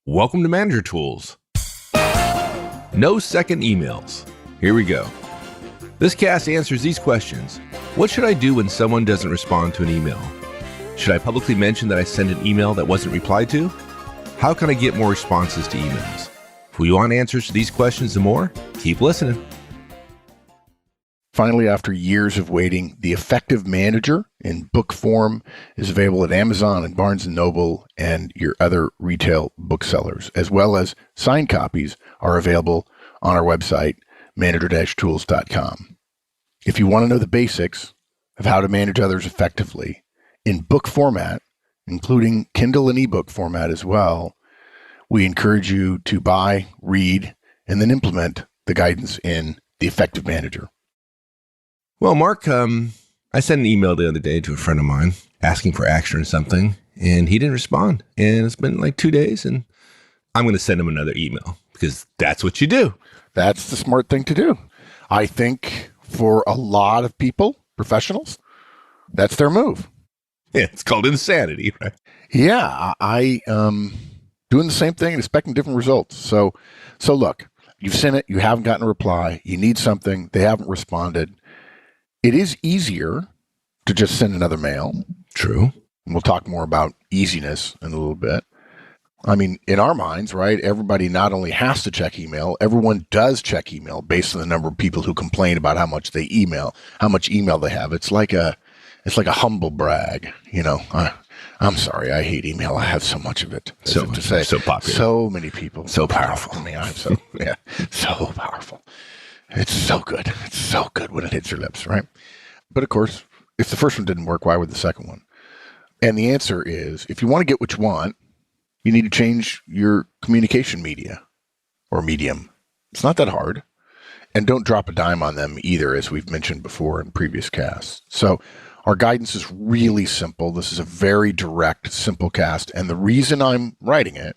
Welcome to Manager Tools. No second emails. Here we go. This cast answers these questions. What should I do when someone doesn't respond to an email? Should I publicly mention that I sent an email that wasn't replied to? How can I get more responses to emails? If we want answers to these questions and more, keep listening. Finally, after years of waiting, The Effective Manager in book form is available at Amazon and Barnes & Noble and your other retail booksellers, as well as signed copies are available on our website, manager-tools.com. If you want to know the basics of how to manage others effectively in book format, including Kindle and ebook format as well, we encourage you to buy, read, and then implement the guidance in The Effective Manager. Well, Mark, I sent an email the other day to a friend of mine asking for action or something, and he didn't respond. And it's been like 2 days, and I'm going to send him another email because that's what you do. That's the smart thing to do. I think for a lot of people, professionals, that's their move. Yeah, it's called insanity, right? Yeah, I doing the same thing and expecting different results. So look, you've sent it, you haven't gotten a reply, you need something, they haven't responded. It is easier to just send another mail. True. And we'll talk more about easiness in a little bit. I mean, in our minds, right, everybody not only has to check email, everyone does check email based on the number of people who complain about how much they email, how much email they have. It's like a humble brag, you know. I'm sorry, I hate email. I have so much of it. So popular. So many people. So powerful. I mean, so powerful. It's so good. It's so good when it hits your lips, right? But of course, if the first one didn't work, why would the second one? And the answer is, if you want to get what you want, you need to change your communication media or medium. It's not that hard. And don't drop a dime on them either, as we've mentioned before in previous casts. So our guidance is really simple. This is a very direct, simple cast. And the reason I'm writing it,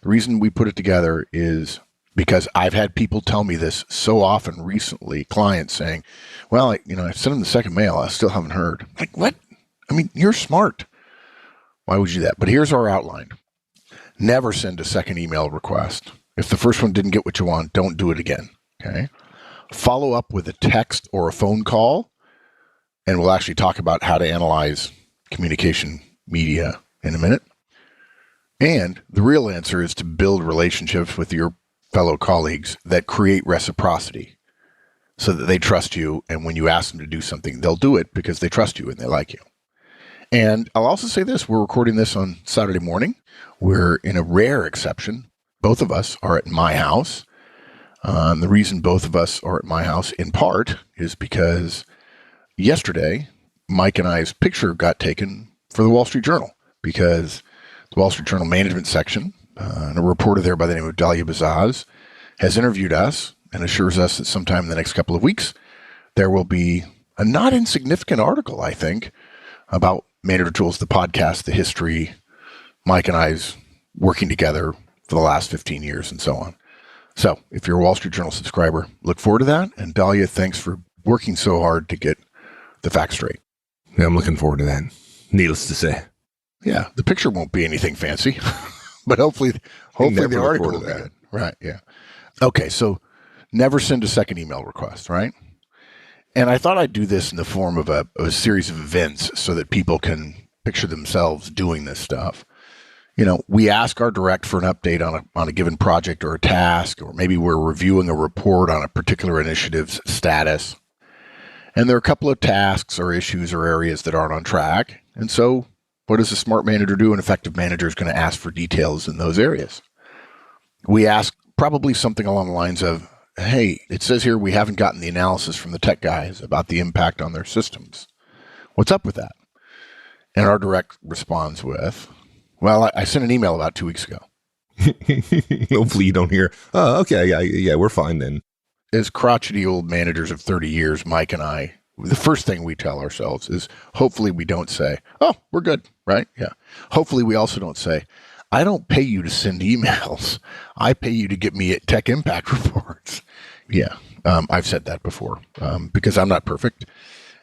the reason we put it together is because I've had people tell me this so often recently, clients saying, well, I sent them the second mail. I still haven't heard. Like, what? I mean, you're smart. Why would you do that? But here's our outline. Never send a second email request. If the first one didn't get what you want, don't do it again. Okay. Follow up with a text or a phone call. And we'll actually talk about how to analyze communication media in a minute. And the real answer is to build relationships with your fellow colleagues that create reciprocity so that they trust you. And when you ask them to do something, they'll do it because they trust you and they like you. And I'll also say this, we're recording this on Saturday morning. We're in a rare exception. Both of us are at my house. The reason both of us are at my house in part is because yesterday, Mike and I's picture got taken for the Wall Street Journal because the Wall Street Journal management section, and a reporter there by the name of Dalia Bazaz has interviewed us and assures us that sometime in the next couple of weeks, there will be a not insignificant article, I think, about Manager Tools, the podcast, the history, Mike and I's working together for the last 15 years and so on. So if you're a Wall Street Journal subscriber, look forward to that. And Dalia, thanks for working so hard to get the facts straight. Yeah, I'm looking forward to that. Needless to say. Yeah, the picture won't be anything fancy. But hopefully the article will be good. Right, yeah. Okay, so never send a second email request, right? And I thought I'd do this in the form of a series of events so that people can picture themselves doing this stuff. You know, we ask our direct for an update on a given project or a task, or maybe we're reviewing a report on a particular initiative's status. And there are a couple of tasks or issues or areas that aren't on track. And so what does a smart manager do? An effective manager is going to ask for details in those areas. We ask probably something along the lines of, hey, it says here we haven't gotten the analysis from the tech guys about the impact on their systems. What's up with that? And our direct responds with, well, I sent an email about 2 weeks ago. Hopefully you don't hear, oh, okay, yeah, we're fine then. As crotchety old managers of 30 years, Mike and I, the first thing we tell ourselves is hopefully we don't say, oh, we're good, right? Yeah. Hopefully we also don't say, I don't pay you to send emails. I pay you to get me tech impact reports. Yeah. I've said that before because I'm not perfect.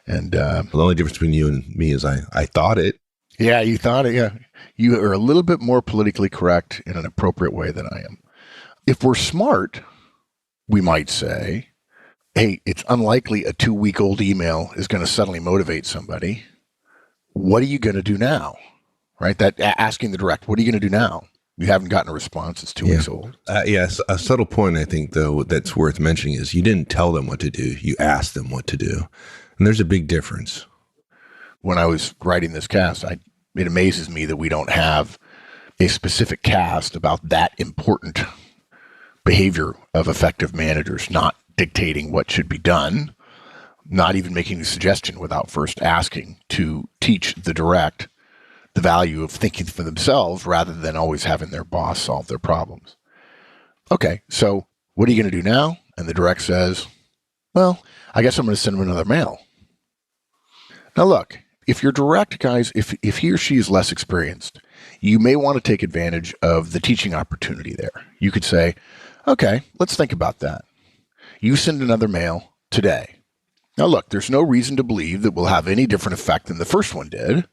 And the only difference between you and me is I thought it. Yeah, you thought it. Yeah. You are a little bit more politically correct in an appropriate way than I am. If we're smart, we might say, hey, it's unlikely a 2-week-old email is going to suddenly motivate somebody. What are you going to do now? Right? That asking the direct, what are you going to do now? You haven't gotten a response. It's 2 weeks old. Yes. A subtle point, I think, though, that's worth mentioning is you didn't tell them what to do. You asked them what to do. And there's a big difference. When I was writing this cast, it amazes me that we don't have a specific cast about that important behavior of effective managers, not dictating what should be done, not even making a suggestion without first asking to teach the direct the value of thinking for themselves rather than always having their boss solve their problems. Okay, so what are you going to do now? And the direct says, well, I guess I'm going to send him another mail. Now look, if you're direct, guys, if he or she is less experienced, you may want to take advantage of the teaching opportunity there. You could say, okay, let's think about that. You send another mail today. Now look, there's no reason to believe that will have any different effect than the first one did.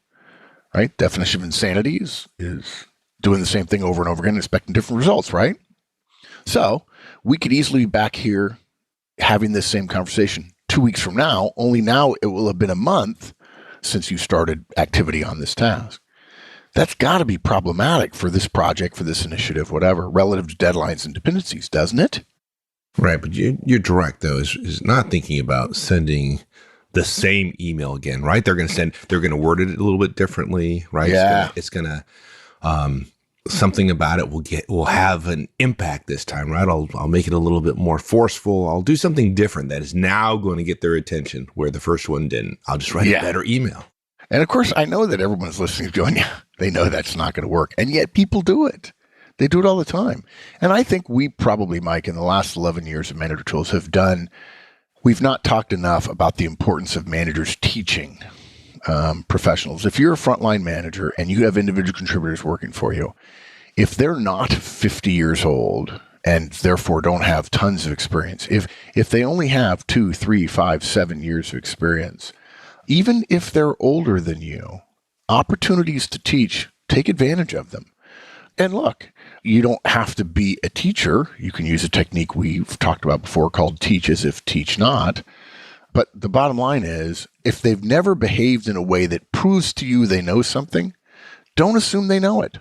Right? Definition of insanity is doing the same thing over and over again and expecting different results, right? So we could easily be back here having this same conversation 2 weeks from now, only now it will have been a month since you started activity on this task. That's got to be problematic for this project, for this initiative, whatever, relative to deadlines and dependencies, doesn't it? Right. But your direct, though, is not thinking about sending the same email again, right? They're going to word it a little bit differently, right? Yeah. It's going to, something about it will have an impact this time, right? I'll make it a little bit more forceful. I'll do something different that is now going to get their attention where the first one didn't. I'll just write a better email. And of course, I know that everyone's listening going, yeah, they know that's not going to work. And yet people do it. They do it all the time. And I think we probably, Mike, in the last 11 years of Manager Tools we've not talked enough about the importance of managers teaching professionals. If you're a frontline manager and you have individual contributors working for you, if they're not 50 years old and therefore don't have tons of experience, if they only have 2, 3, 5, 7 years of experience, even if they're older than you, opportunities to teach, take advantage of them. And look, you don't have to be a teacher. You can use a technique we've talked about before called teach as if teach not. But the bottom line is, if they've never behaved in a way that proves to you they know something, don't assume they know it.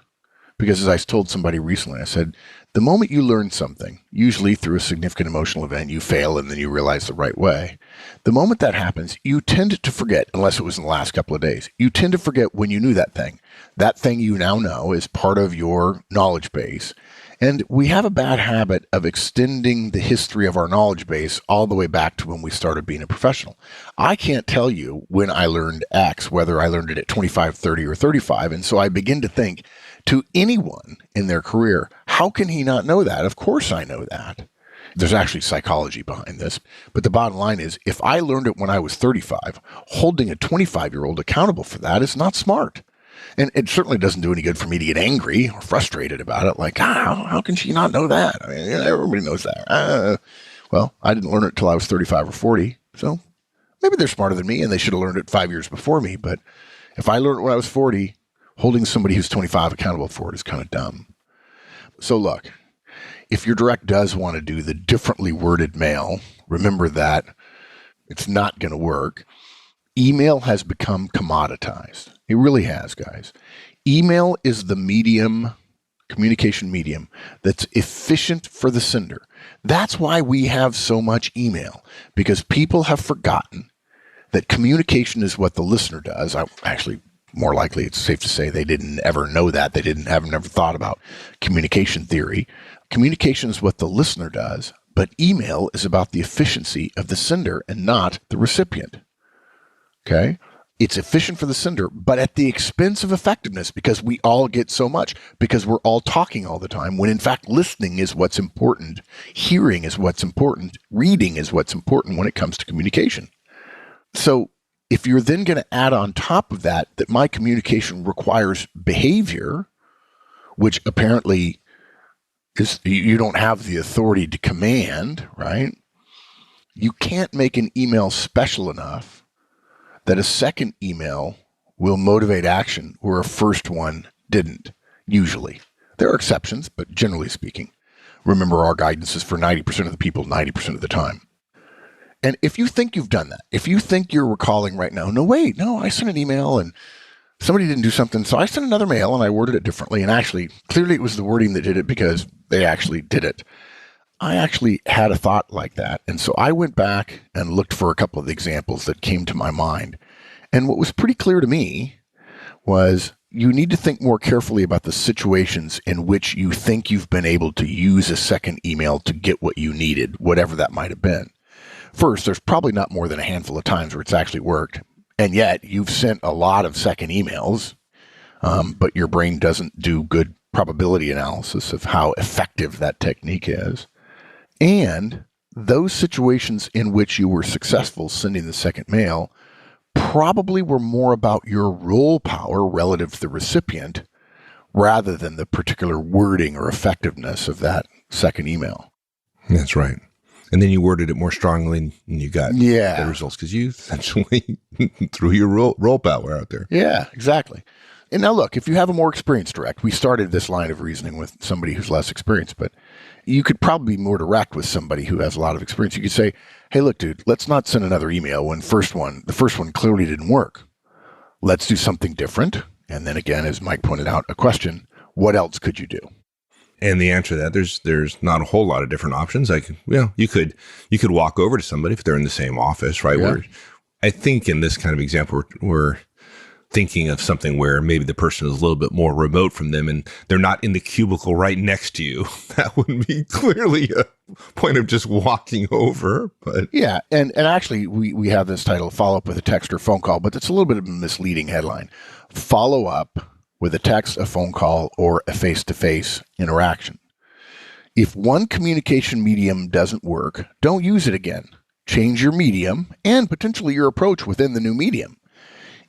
Because as I told somebody recently, I said, the moment you learn something, usually through a significant emotional event, you fail and then you realize the right way. The moment that happens, you tend to forget, unless it was in the last couple of days, you tend to forget when you knew that thing. That thing you now know is part of your knowledge base. And we have a bad habit of extending the history of our knowledge base all the way back to when we started being a professional. I can't tell you when I learned X, whether I learned it at 25, 30, or 35. And so I begin to think, to anyone in their career, how can he not know that? Of course I know that. There's actually psychology behind this. But the bottom line is, if I learned it when I was 35, holding a 25-year-old accountable for that is not smart. And it certainly doesn't do any good for me to get angry or frustrated about it. Like, how can she not know that? I mean, everybody knows that. Well, I didn't learn it till I was 35 or 40. So maybe they're smarter than me and they should have learned it 5 years before me. But if I learned it when I was 40, holding somebody who's 25 accountable for it is kind of dumb. So look, if your direct does want to do the differently worded mail, remember that it's not going to work. Email has become commoditized. It really has, guys. Email is the communication medium that's efficient for the sender. That's why we have so much email, because people have forgotten that communication is what the listener does. Actually, more likely, it's safe to say they didn't ever know that. They have never thought about communication theory. Communication is what the listener does, but email is about the efficiency of the sender and not the recipient. Okay? It's efficient for the sender, but at the expense of effectiveness, because we all get so much, because we're all talking all the time, when in fact listening is what's important, hearing is what's important, reading is what's important when it comes to communication. So if you're then going to add on top of that my communication requires behavior, which apparently is you don't have the authority to command, right? You can't make an email special enough that a second email will motivate action where a first one didn't, usually. There are exceptions, but generally speaking, remember our guidance is for 90% of the people 90% of the time. And if you think you've done that, if you think you're recalling right now, no, I sent an email and somebody didn't do something, so I sent another mail and I worded it differently. And actually, clearly it was the wording that did it because they actually did it. I actually had a thought like that. And so I went back and looked for a couple of examples that came to my mind. And what was pretty clear to me was you need to think more carefully about the situations in which you think you've been able to use a second email to get what you needed, whatever that might have been. First, there's probably not more than a handful of times where it's actually worked. And yet you've sent a lot of second emails, but your brain doesn't do good probability analysis of how effective that technique is. And those situations in which you were successful sending the second mail probably were more about your role power relative to the recipient rather than the particular wording or effectiveness of that second email. That's right. And then you worded it more strongly and you got the results because you essentially threw your role power out there. Yeah, exactly. And now look, if you have a more experienced direct, we started this line of reasoning with somebody who's less experienced, but you could probably be more direct with somebody who has a lot of experience. You could say, hey, look, dude, let's not send another email when the first one clearly didn't work. Let's do something different. And then again, as Mike pointed out, a question, what else could you do? And the answer to that, there's not a whole lot of different options. You could walk over to somebody if they're in the same office, right? Yeah. I think in this kind of example, we're thinking of something where maybe the person is a little bit more remote from them and they're not in the cubicle right next to you. That would be clearly a point of just walking over. But yeah, and actually we have this title, Follow Up with a Text or Phone Call, but it's a little bit of a misleading headline. Follow up with a text, a phone call, or a face-to-face interaction. If one communication medium doesn't work, don't use it again. Change your medium and potentially your approach within the new medium.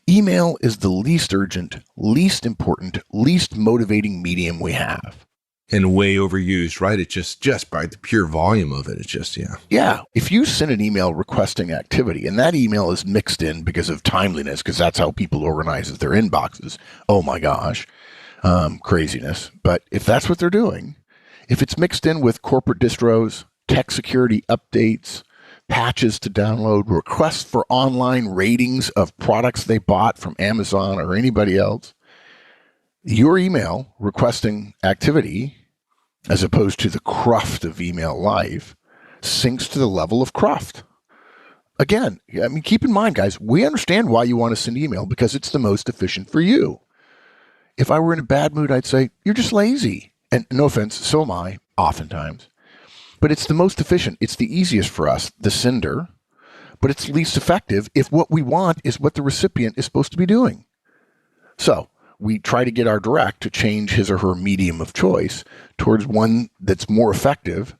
Email is the least urgent, least important, least motivating medium we have. And way overused, right? It's just by the pure volume of it. It's just, Yeah. If you send an email requesting activity and that email is mixed in because of timeliness, because that's how people organize their inboxes. Oh my gosh. Craziness. But if that's what they're doing, if it's mixed in with corporate distros, tech security updates, patches to download, requests for online ratings of products they bought from Amazon or anybody else, your email requesting activity, as opposed to the cruft of email life, sinks to the level of cruft. Again, I mean, keep in mind, guys, we understand why you want to send email because it's the most efficient for you. If I were in a bad mood, I'd say, you're just lazy. And no offense, so am I, oftentimes. But it's the most efficient. It's the easiest for us, the sender, but it's least effective if what we want is what the recipient is supposed to be doing. So we try to get our direct to change his or her medium of choice towards one that's more effective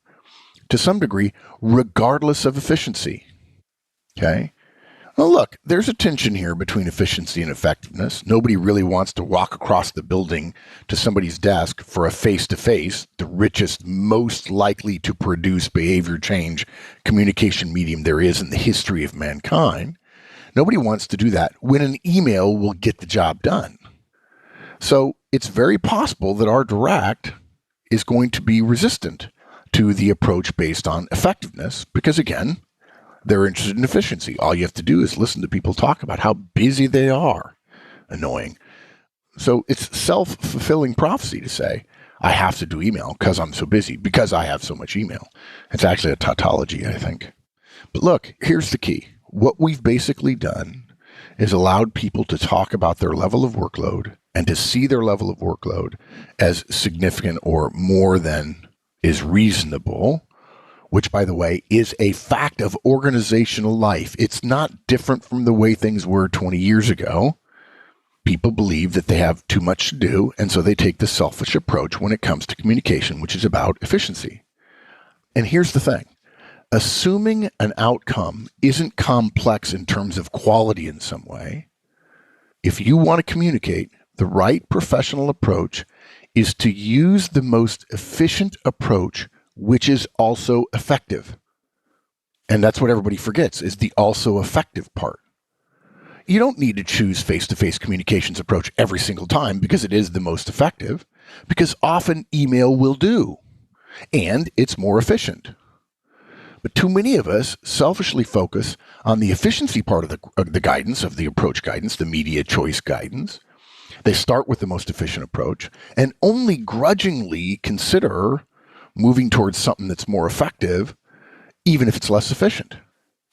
to some degree, regardless of efficiency. Okay? Well, look, there's a tension here between efficiency and effectiveness. Nobody really wants to walk across the building to somebody's desk for a face-to-face, the richest, most likely to produce behavior change communication medium there is in the history of mankind. Nobody wants to do that when an email will get the job done. So it's very possible that our direct is going to be resistant to the approach based on effectiveness because, again, they're interested in efficiency. All you have to do is listen to people talk about how busy they are. Annoying. So it's self-fulfilling prophecy to say, I have to do email because I'm so busy, because I have so much email. It's actually a tautology, I think. But look, here's the key. What we've basically done is allowed people to talk about their level of workload and to see their level of workload as significant or more than is reasonable, which, by the way, is a fact of organizational life. It's not different from the way things were 20 years ago. People believe that they have too much to do, and so they take the selfish approach when it comes to communication, which is about efficiency. And here's the thing. Assuming an outcome isn't complex in terms of quality in some way, if you want to communicate, the right professional approach is to use the most efficient approach, which is also effective. And that's what everybody forgets, is the also effective part. You don't need to choose face-to-face communications approach every single time because it is the most effective, because often email will do, and it's more efficient. But too many of us selfishly focus on the efficiency part of the guidance, of the approach guidance, the media choice guidance. They start with the most efficient approach and only grudgingly consider moving towards something that's more effective, even if it's less efficient.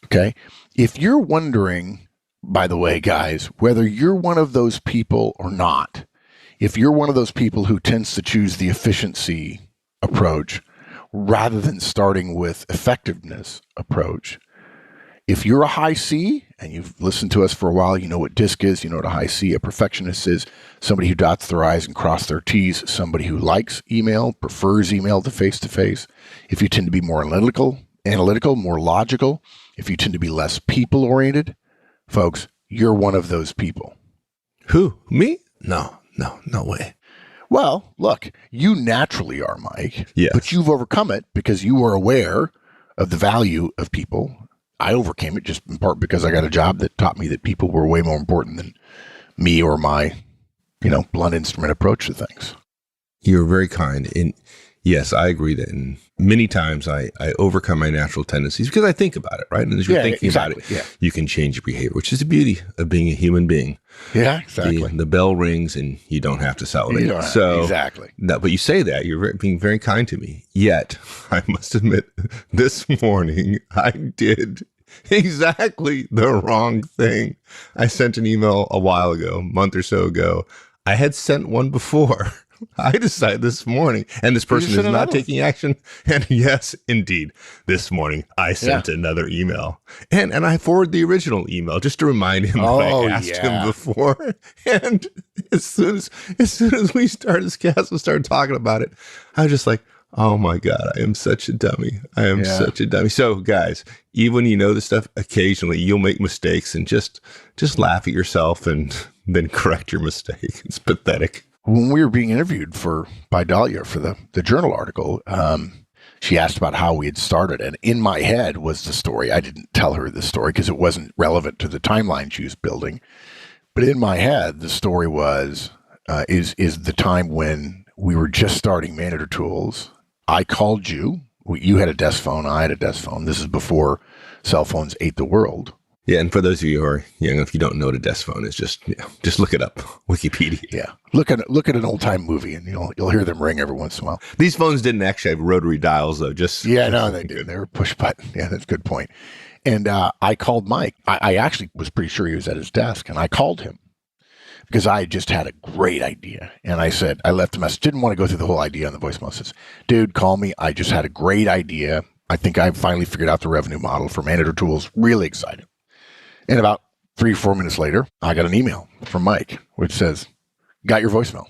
Okay? If you're wondering, by the way, guys, whether you're one of those people or not, if you're one of those people who tends to choose the efficiency approach rather than starting with effectiveness approach, if you're a high C and you've listened to us for a while, you know what DISC is, you know what a high C, a perfectionist is, somebody who dots their I's and crosses their T's, somebody who likes email, prefers email to face-to-face. If you tend to be more analytical, more logical, if you tend to be less people-oriented, folks, you're one of those people. Who? Me? No way. Well, look, you naturally are, Mike, Yes. but you've overcome it because you were aware of the value of people. I overcame it just in part because I got a job that taught me that people were way more important than me or my, blunt instrument approach to things. You're very kind. And yes, I agree that many times I overcome my natural tendencies because I think about it, right? And as you're thinking about it, you can change your behavior, which is the beauty of being a human being. Yeah, exactly. The bell rings and you don't have to salivate. Exactly. No, but you say that, you're being very kind to me. Yet, I must admit, this morning I did exactly the wrong thing. I sent an email a while ago, a month or so ago. I had sent one before. I decided this morning, and this person is not taking action. And yes, indeed, this morning I sent another email, and I forwarded the original email just to remind him that I asked him before. And as soon as we started this cast and started talking about it, I was just like, oh my God, I am such a dummy. I am such a dummy. So guys, even when you know this stuff, occasionally you'll make mistakes and just laugh at yourself and then correct your mistake. It's pathetic. When we were being interviewed by Dahlia for the journal article, she asked about how we had started. And in my head was the story. I didn't tell her the story because it wasn't relevant to the timeline she was building. But in my head, the story was, is the time when we were just starting Manager Tools. I called you. You had a desk phone. I had a desk phone. This is before cell phones ate the world. Yeah, and for those of you who are young, if you don't know what a desk phone is, just look it up, Wikipedia. Yeah, look at an old time movie, and you'll hear them ring every once in a while. These phones didn't actually have rotary dials, though. They did. They were push button. Yeah, that's a good point. And I called Mike. I actually was pretty sure he was at his desk, and I called him because I just had a great idea. And I said, I left a message. Didn't want to go through the whole idea on the voicemail. I says, dude, call me. I just had a great idea. I think I finally figured out the revenue model for Manager Tools. Really excited. And about 3-4 minutes later, I got an email from Mike, which says, got your voicemail.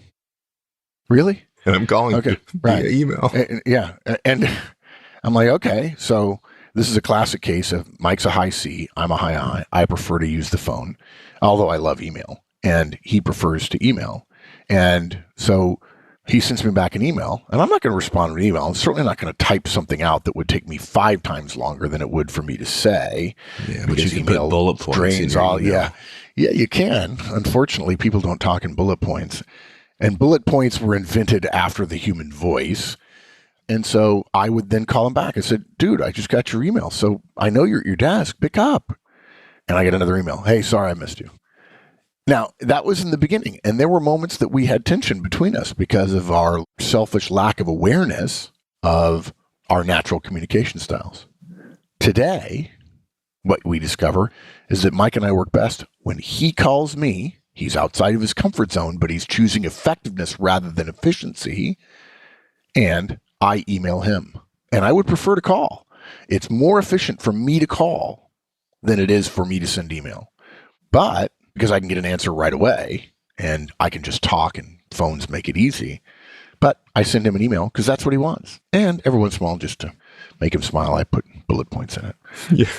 Really? And I'm calling you via email. And I'm like, okay, so this is a classic case of Mike's a high C, I'm a high I. I prefer to use the phone, although I love email. And he prefers to email. And so he sends me back an email, and I'm not going to respond to an email. I'm certainly not going to type something out that would take me 5 times longer than it would for me to say. Yeah, because you can put bullet points drains all. Yeah, you can. Unfortunately, people don't talk in bullet points. And bullet points were invented after the human voice. And so I would then call him back. I said, dude, I just got your email. So I know you're at your desk. Pick up. And I get another email. Hey, sorry, I missed you. Now, that was in the beginning, and there were moments that we had tension between us because of our selfish lack of awareness of our natural communication styles. Today, what we discover is that Mike and I work best when he calls me. He's outside of his comfort zone, but he's choosing effectiveness rather than efficiency, and I email him. And I would prefer to call. It's more efficient for me to call than it is for me to send email. But because I can get an answer right away and I can just talk and phones make it easy. But I send him an email because that's what he wants. And every once in a while, just to make him smile, I put bullet points in it. Yeah.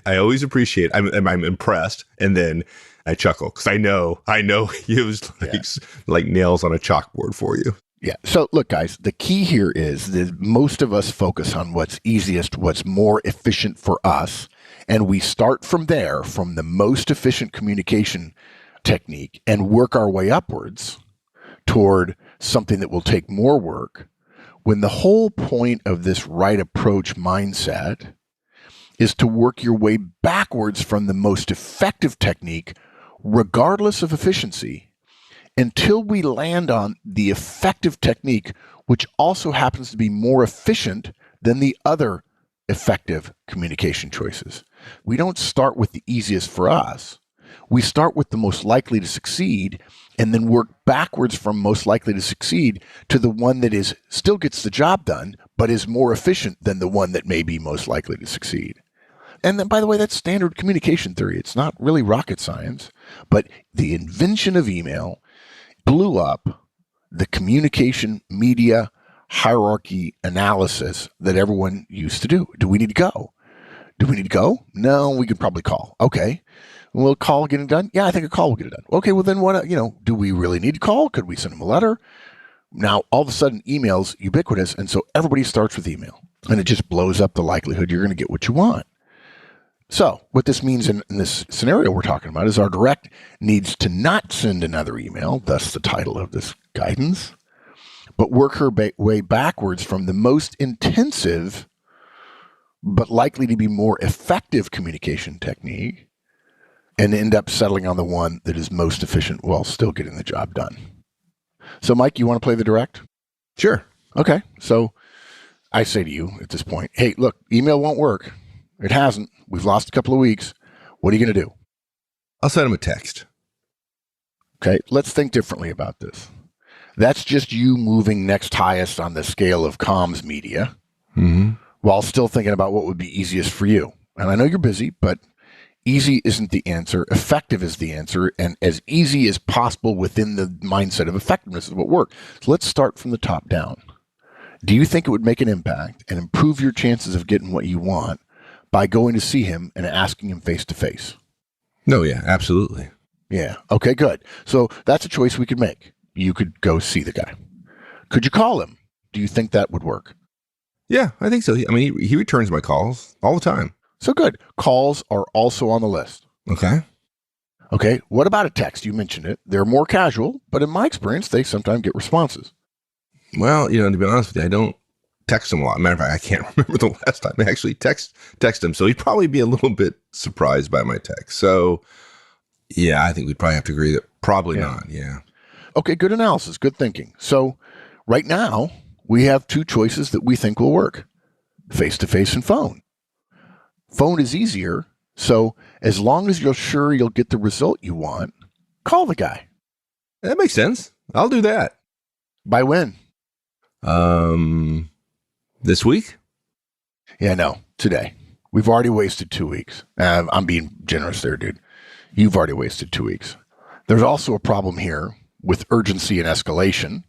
I always appreciate I'm impressed. And then I chuckle because I know it was like nails on a chalkboard for you. Yeah. So look, guys, the key here is that most of us focus on what's easiest, what's more efficient for us. And we start from there, from the most efficient communication technique, and work our way upwards toward something that will take more work, when the whole point of this right approach mindset is to work your way backwards from the most effective technique, regardless of efficiency, until we land on the effective technique, which also happens to be more efficient than the other effective communication choices. We don't start with the easiest for us. We start with the most likely to succeed and then work backwards from most likely to succeed to the one that is still gets the job done, but is more efficient than the one that may be most likely to succeed. And then, by the way, that's standard communication theory. It's not really rocket science, but the invention of email blew up the communication media hierarchy analysis that everyone used to do. Do we need to go? Do we need to go? No, we could probably call. Okay. Will a call get it done? Yeah, I think a call will get it done. Okay, well then what, do we really need to call? Could we send them a letter? Now, all of a sudden, email's ubiquitous, and so everybody starts with email, and it just blows up the likelihood you're going to get what you want. So what this means in this scenario we're talking about is our direct needs to not send another email, thus the title of this guidance, but work her way backwards from the most intensive but likely to be more effective communication technique and end up settling on the one that is most efficient while still getting the job done. So, Mike, you want to play the direct? Sure. Okay. So I say to you at this point, hey, look, email won't work. It hasn't. We've lost a couple of weeks. What are you going to do? I'll send him a text. Okay. Let's think differently about this. That's just you moving next highest on the scale of comms media while still thinking about what would be easiest for you. And I know you're busy, but easy isn't the answer. Effective is the answer. And as easy as possible within the mindset of effectiveness is what works. So let's start from the top down. Do you think it would make an impact and improve your chances of getting what you want by going to see him and asking him face to face? No, yeah, absolutely. Yeah. Okay, good. So that's a choice we could make. You could go see the guy. Could you call him? Do you think that would work? Yeah, I think so. I mean, he returns my calls all the time. So good. Calls are also on the list. Okay. Okay. What about a text? You mentioned it. They're more casual, but in my experience, they sometimes get responses. Well, to be honest with you, I don't text him a lot. Matter of fact, I can't remember the last time I actually text him. So he'd probably be a little bit surprised by my text. So yeah, I think we'd probably have to agree that probably not. Yeah. Okay. Good analysis. Good thinking. So right now we have two choices that we think will work: face-to-face and phone. Phone is easier. So as long as you're sure you'll get the result you want, call the guy. That makes sense. I'll do that. By when? This week? Yeah, no, today. We've already wasted 2 weeks. I'm being generous there, dude. You've already wasted 2 weeks. There's also a problem here with urgency and escalation.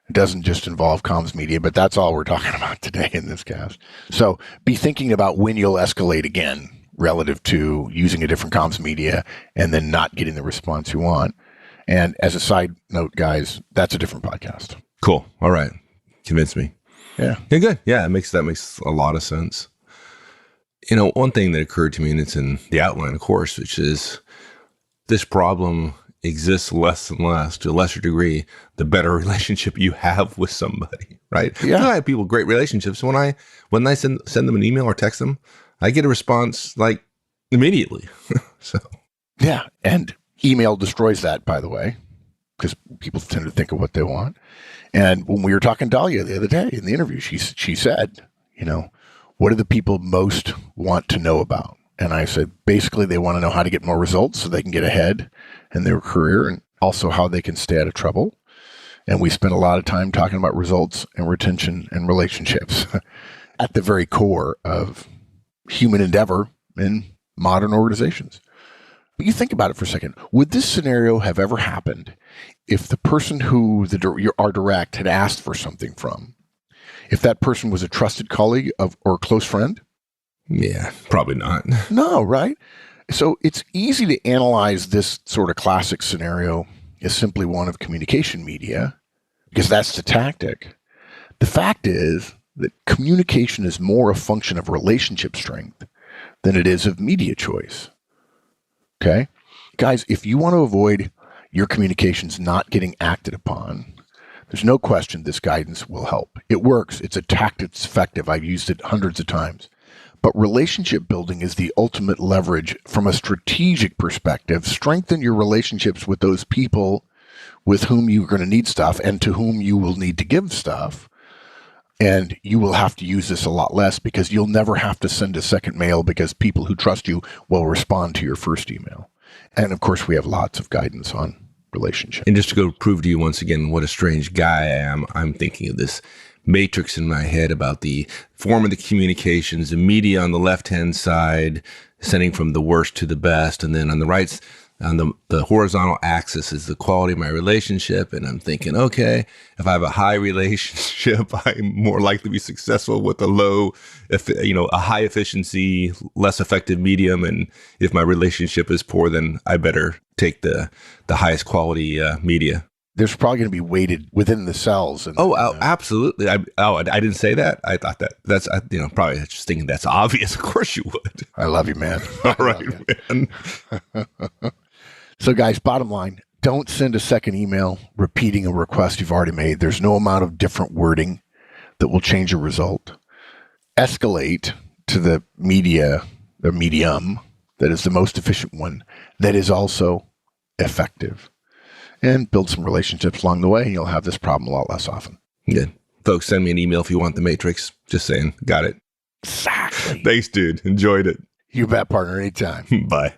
It doesn't just involve comms media, but that's all we're talking about today in this cast. So be thinking about when you'll escalate again relative to using a different comms media and then not getting the response you want. And as a side note, guys, that's a different podcast. Cool. All right. Convince me. Yeah. Yeah, good. Yeah, that makes a lot of sense. One thing that occurred to me, and it's in the outline, of course, which is this problem exists less and less, to a lesser degree, the better relationship you have with somebody, right? Yeah. I have people with great relationships. When I send them an email or text them, I get a response like immediately. So yeah, and email destroys that, by the way, because people tend to think of what they want. And when we were talking to Dahlia the other day in the interview, she said, what do the people most want to know about? And I said, basically, they want to know how to get more results so they can get ahead in their career, and also how they can stay out of trouble. And we spent a lot of time talking about results and retention and relationships at the very core of human endeavor in modern organizations. But you think about it for a second. Would this scenario have ever happened if the person who our direct had asked for something from, if that person was a trusted colleague or a close friend? Yeah, probably not. No, right? So it's easy to analyze this sort of classic scenario as simply one of communication media, because that's the tactic. The fact is that communication is more a function of relationship strength than it is of media choice. Okay? Guys, if you want to avoid your communications not getting acted upon, there's no question this guidance will help. It works. It's a tactic that's effective. I've used it hundreds of times. But relationship building is the ultimate leverage from a strategic perspective. Strengthen your relationships with those people with whom you're going to need stuff and to whom you will need to give stuff. And you will have to use this a lot less because you'll never have to send a second mail because people who trust you will respond to your first email. And of course, we have lots of guidance on relationships. And just to go prove to you once again what a strange guy I am, I'm thinking of this matrix in my head about the form of the communications, the media on the left-hand side, sending from the worst to the best. And then on the right, on the horizontal axis is the quality of my relationship. And I'm thinking, okay, if I have a high relationship, I'm more likely to be successful with a high efficiency, less effective medium. And if my relationship is poor, then I better take the highest quality media. There's probably going to be weighted within the cells. Absolutely. I didn't say that. I thought that's probably just thinking that's obvious. Of course you would. I love you, man. All right, man. So guys, bottom line, don't send a second email repeating a request you've already made. There's no amount of different wording that will change a result. Escalate to the medium that is the most efficient one, that is also effective. And build some relationships along the way, and you'll have this problem a lot less often. Good. Folks, send me an email if you want the matrix. Just saying. Got it. Exactly. Thanks, dude. Enjoyed it. You bet, partner. Anytime. Bye.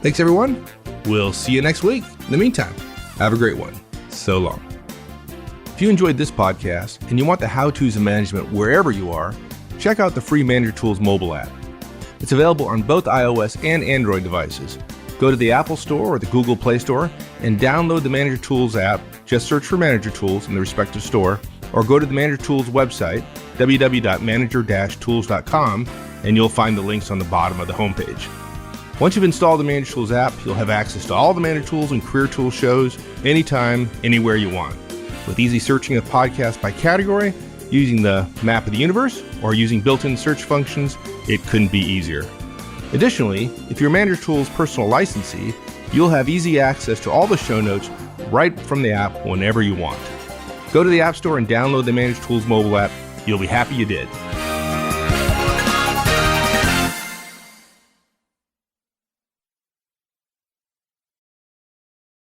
Thanks, everyone. We'll see you next week. In the meantime, have a great one. So long. If you enjoyed this podcast and you want the how-tos of management wherever you are, check out the free Manager Tools mobile app. It's available on both iOS and Android devices. Go to the Apple Store or the Google Play Store and download the Manager Tools app. Just search for Manager Tools in the respective store, or go to the Manager Tools website, www.manager-tools.com, and you'll find the links on the bottom of the homepage. Once you've installed the Manager Tools app, you'll have access to all the Manager Tools and Career Tools shows anytime, anywhere you want. With easy searching of podcasts by category, using the map of the universe, or using built-in search functions, it couldn't be easier. Additionally, if you're Manager Tools personal licensee, you'll have easy access to all the show notes right from the app whenever you want. Go to the App Store and download the Manager Tools mobile app. You'll be happy you did.